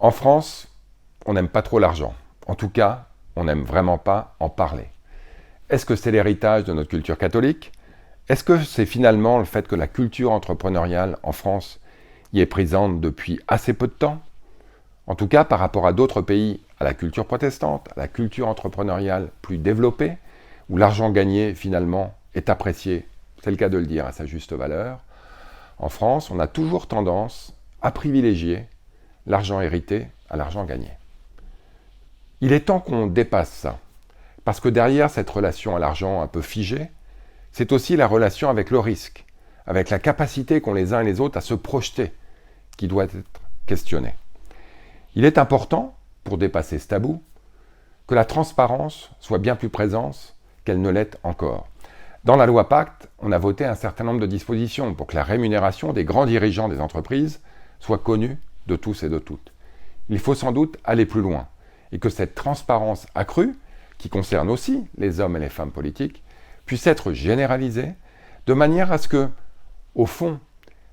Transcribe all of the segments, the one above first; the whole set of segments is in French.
En France, on n'aime pas trop l'argent. En tout cas, on n'aime vraiment pas en parler. Est-ce que c'est l'héritage de notre culture catholique? Est-ce que c'est finalement le fait que la culture entrepreneuriale en France y est présente depuis assez peu de temps? En tout cas, par rapport à d'autres pays, à la culture protestante, à la culture entrepreneuriale plus développée, où l'argent gagné finalement est apprécié, c'est le cas de le dire, à sa juste valeur. En France, on a toujours tendance à privilégier l'argent hérité à l'argent gagné. Il est temps qu'on dépasse ça, parce que derrière cette relation à l'argent un peu figée, c'est aussi la relation avec le risque, avec la capacité qu'ont les uns et les autres à se projeter, qui doit être questionnée. Il est important, pour dépasser ce tabou, que la transparence soit bien plus présente qu'elle ne l'est encore. Dans la loi Pacte, on a voté un certain nombre de dispositions pour que la rémunération des grands dirigeants des entreprises soit connue de tous et de toutes. Il faut sans doute aller plus loin et que cette transparence accrue, qui concerne aussi les hommes et les femmes politiques, puisse être généralisée de manière à ce que, au fond,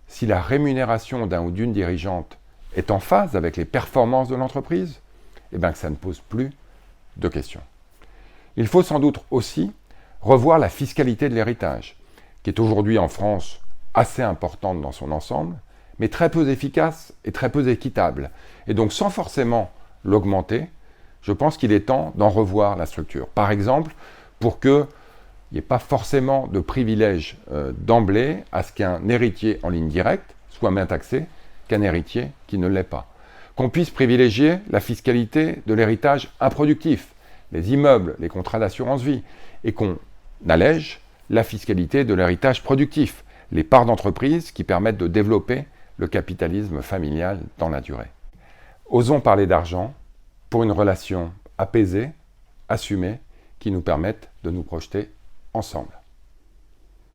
si la rémunération d'un ou d'une dirigeante est en phase avec les performances de l'entreprise, eh bien que ça ne pose plus de questions. Il faut sans doute aussi revoir la fiscalité de l'héritage, qui est aujourd'hui en France assez importante dans son ensemble, mais très peu efficace et très peu équitable. Et donc sans forcément l'augmenter, je pense qu'il est temps d'en revoir la structure. Par exemple, pour qu'il n'y ait pas forcément de privilège d'emblée à ce qu'un héritier en ligne directe soit moins taxé qu'un héritier qui ne l'est pas. Qu'on puisse privilégier la fiscalité de l'héritage improductif, les immeubles, les contrats d'assurance vie, et qu'on allège la fiscalité de l'héritage productif, les parts d'entreprise qui permettent de développer le capitalisme familial dans la durée. Osons parler d'argent pour une relation apaisée, assumée, qui nous permette de nous projeter ensemble.